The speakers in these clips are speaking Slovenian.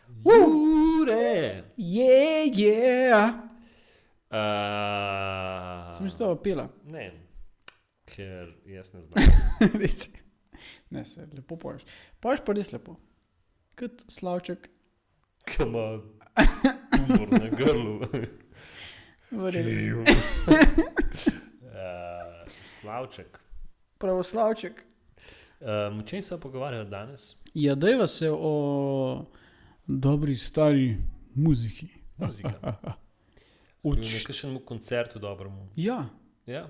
Jure! Yeah! Sem mislil, da pela. Ne, ker jaz ne znam. Reci. Ne, se lepo poješ. Poješ pa res lepo. Kot Slavček. Kama tumor na grlu. Verjetno. Slavček. Pravo Slavček. O čem se pogovarjali danes? Ja, dajva se o dobri stari muziki. Muzika. Bil na kakšnem koncertu dobremu. Ja, Ja,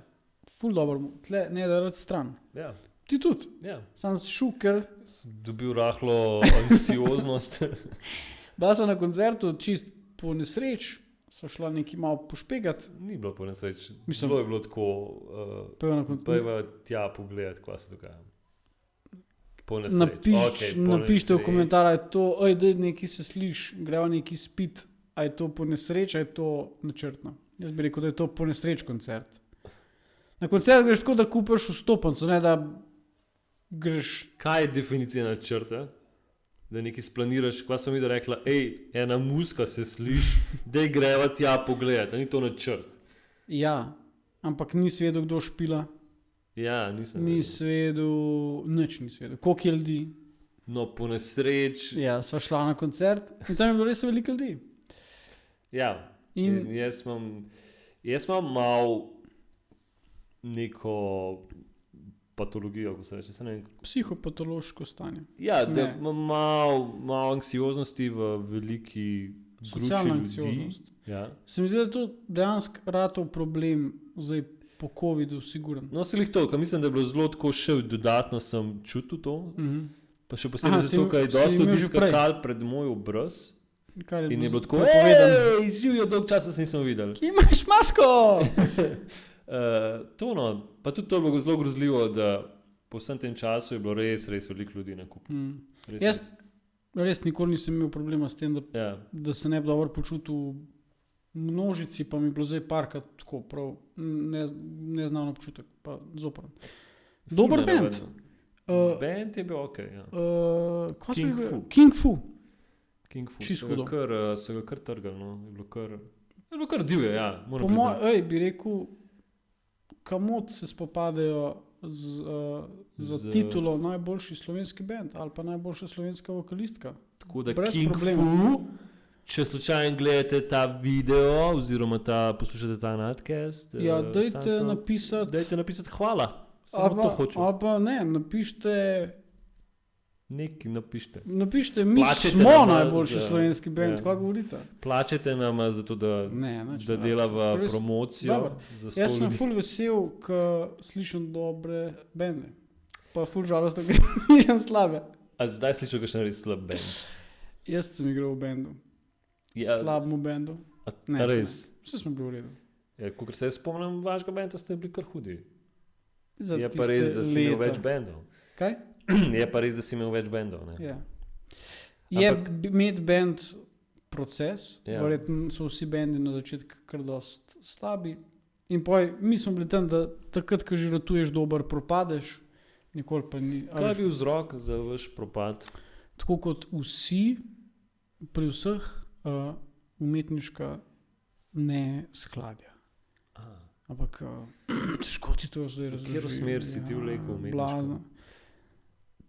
ful dobro. Tle, ne da rad stran. ja, Ti tudi. ja. Sam šuker. Sem dobil rahlo anksioznost. Bila sem na koncertu čist po nesreč. So šla neki malo pošpegat. Ni bilo po nesreč. Mislim- Zelo je bilo tako, Pojva na koncertu. pojva tja pogledati, kaj se dogaja. Po nesreč. Napišite v komentarje, daj neki se sliš, grejo neki spit, a je to po nesreč, a je to načrtno. Jaz bi rekel, da je to po nesreč koncert. Na koncert greš tako, da kupiš vstopnico, ne da greš. Kaj je definicija načrta? Da nekaj splaniraš, kva sem videl rekla, ena muska se sliš, daj greva tja pogledati, a ni to načrt. Ja, ampak nisi vedel, kdo špila, Ja, nisem nisi vedel, nič nisi vedel, koliko je ljudi. No, po nesreč, Ja, sva šla na koncert in tam je bilo res veliko ljudi. ja. In- In jaz imam mal neko patologijo, ko se reče, se ne vem, Psihopatološko stanje. ja, da Ne. imam malo anksioznosti v veliki gruči Socialna ljudi. anksioznost. Ja. Se mi zdi, da je to dejansko ratov problem zdaj po covidu, siguren. No, se lih to, ker mislim, da je bilo zelo tako še dodatno sem čutil to, Mhm. pa še posebej Aha, zato, ker je si dosti imel ljudi že prej. skakal pred moj obraz Kar in je bilo tako, prepovedano. živijo, dolg časa se nisem videl. Kje imaš masko? To no, pa tudi to je bilo zelo grozljivo, da po vsem tem času je bilo res veliko ljudi na kupu. Res, Jaz res nikoli nisem imel problema s tem, Ja. da se ne bi dobro počutil v množici, pa mi je bilo zdaj parkrat tako prav neznan občutek, pa zoprn. Dober Fino, band. navadno. Band je bil ok, ja. Kaj so King že bili? Fu. King Fu. King Fu, Čisto so ga kar trgali, no. Je bilo kar divje, ja, moram Po priznati. mojem, bi rekel, kamot se spopadajo za titulo najboljši slovenski band ali pa najboljša slovenska vokalistka. Tako da brez King problema. Fu, če slučajno gledate ta video oziroma poslušate ta nadcast, Ja, dajte Santo, napisati. dajte napisati hvala. Samo to hočem. Ali pa ne, Nekaj napišite. napišite, mi Plačajte smo nama najboljši za- slovenski band, ja. kaj govorite? Plačajte nam za to, da, Ne, nič da ne. delava Res promocijo dobro. za 100 Jaz sem ljudi. ful vesel, ko slišim dobre bende. Pa ful žalostno, ko slišim slabe. A zdaj slišal kakšen res slab band? Jaz sem igral v bendu, Ja, slabemu bendu. a, Ne, a res? Vse smo bili v redu. Ja, kakor se jaz spomnim vašega benda, ste bili kar hudi. Za Je pa tiste res, da si imel leta. več bendov. Kaj? Je pa res, da si imel več bendov. Ne? Ja. Je Ampak- imeti bend proces, Ja. verjetno so vsi bendi na začetku kar dost slabi. In poj, mi smo bili tam, da takrat, ko že ratuješ dober, propadeš, nikoli pa ni. Kaj je bil vzrok za vaš propad? Tako kot vsi, pri vseh, umetniška neskladja. Ampak težko ti to zdaj razložiti. katero smer si ti vlekel umetniško?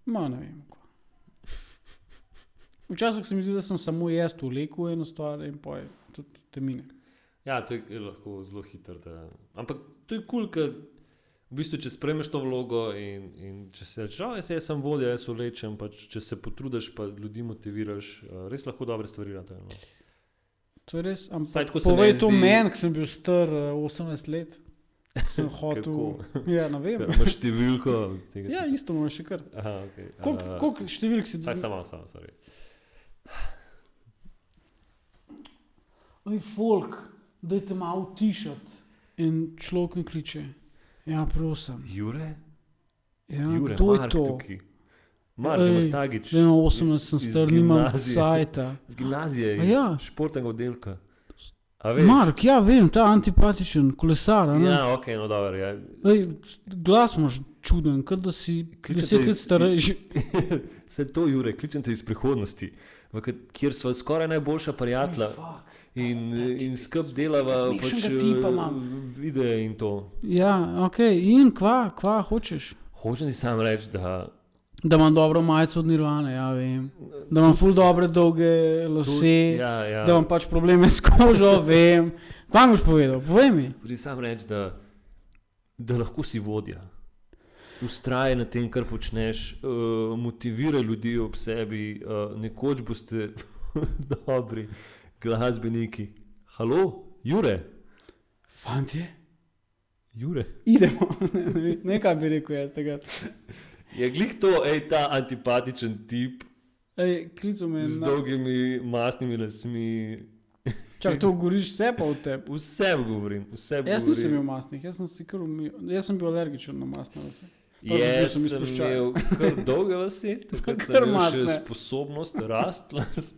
Ma ne vem. Včasih se mi zdi, da sem samo jaz vlekel eno stvar in poj, tudi te mine. Ja, to je lahko zelo hitro. Ampak to je kul, ker v bistvu, če spremeš to vlogo in če se rečeš, jaz sem vodja, jaz vlečem, pa če se potrudiš, pa ljudi motiviraš, res lahko dobre stvari ratajo. No. To je res, Saj ampak tako se povej meni to zdi- meni, ki sem bil star 18 let. Ko sem hotel. Ja, ne vem. Ker imaš številko tega. Ja, isto imam še kar. Aha, okay. Koliko številk si Samo, sorry. Oj, folk, dajte malo utišati. In človek mi kliče. Ja, prosim. Jure? Ja, Jure, kdo je Mark to? tukaj. Mark Ej, Mastagič. Vem, 18 sem iz star, nimam gimnazije. sajta. Z gimnazije, A iz ja. športnega oddelka. A veš? Mark, ja, vem, ta antipatičen kolesar. a ne? Ja, ok, no dobro. Ja. Ej, glas imaš čuden, kot da si Kličete 10 let iz- starejši. Vse to, Jure, kličem te iz prihodnosti, kjer sva skoraj najboljša prijatelja in skup delava smešenega tipa imam. videe in to. Ja, ok, in kva hočeš? Hočem ti sam reči, da Da imam dobro majico od Nirvane, ja vem. Da imam ful dobre dolge lase, ja. da imam pač probleme s kožo, vem. Kaj mi boš povedal? Povej mi. Hočem ti sam reči, da lahko si vodja. Ustraj na tem, kar počneš, motiviraj ljudi ob sebi, nekoč boste dobri glasbeniki. Halo, Jure? Fantje, Jure? idemo. Nekaj bi rekel jaz tega. Je glih to, ta antipatičen tip Ej, klical me z na... dolgimi masnimi lasmi. Čak, to goriš vse pa v tebi. Vsem govorim. Jaz nisem imel masnih, jaz sem si kar umil. Jaz sem bil alergičen na masne lase. bil Jaz sem sem izpuščajen. imel kar dolge lase, takrat sem Kar imel še mastne. sposobnost rast las.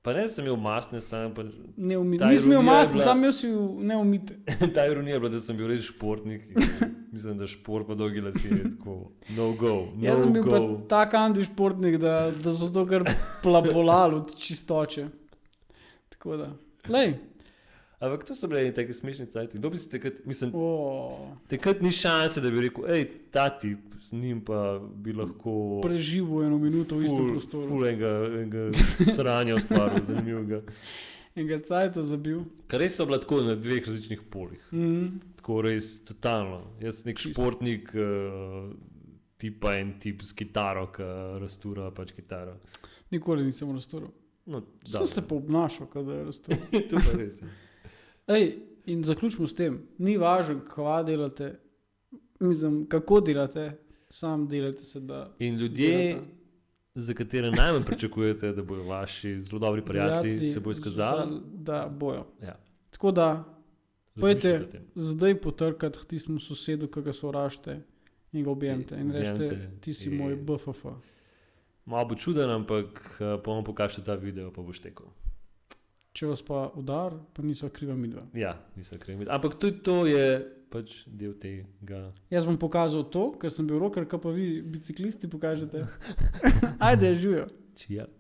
Pa ne sem imel masne, sam pa Neumite. Ta Nisem imel ironija je masne, bila- sam imel si neumite. ta ironija je bila, da sem bil res športnik. Mislim, da šport pa dolgi lasi je tako no go, no Jaz sem bil go. pa tak antišportnik, da so to kar plapolali od čistoče. Tako da, lej. Ampak to so bile take smešne cajti. Kdo bi si takrat, mislim, O, takrat ni šanse, da bi rekel, ta tip, s njim pa bi lahko preživel 1 minuto v istem prostoru. ful enega sranja ustvaril, zanimivega. Enega cajta zabil. Kar res so bila tako na 2 različnih polih. Tako res totalno. Jaz nek športnik, tipa en tip s kitaro, ki rastura pač kitaro. Nikoli nisem raztoril. No, Sem se pa obnašal, kada je raztoril. to pa res. Ej, in zaključimo s tem. Ni važno, kva delate, mislim, kako delate, sam delate se, da In ljudje, delate. za katere najmanj pričakujete, da bodo vaši zelo dobri prijatelji, se bo izkazali. Da bojo. Ja. Tako da, Razmišljajte pojdite o tem. zdaj potrkati k tistemu sosedu, ki ga sovražite in ga objemite in rečete, Objemite ti si in- moj BFF. Malo bo čuden, ampak pa vam pokažete ta video, pa boš tekel. Če vas pa udar, pa niso kriva midva. Ja, nisem kriv. Ampak tudi to je pač del tega. Jaz bom pokazal to, ker sem bil rocker, kaj pa vi biciklisti pokažete. Ajde, živijo. Čija.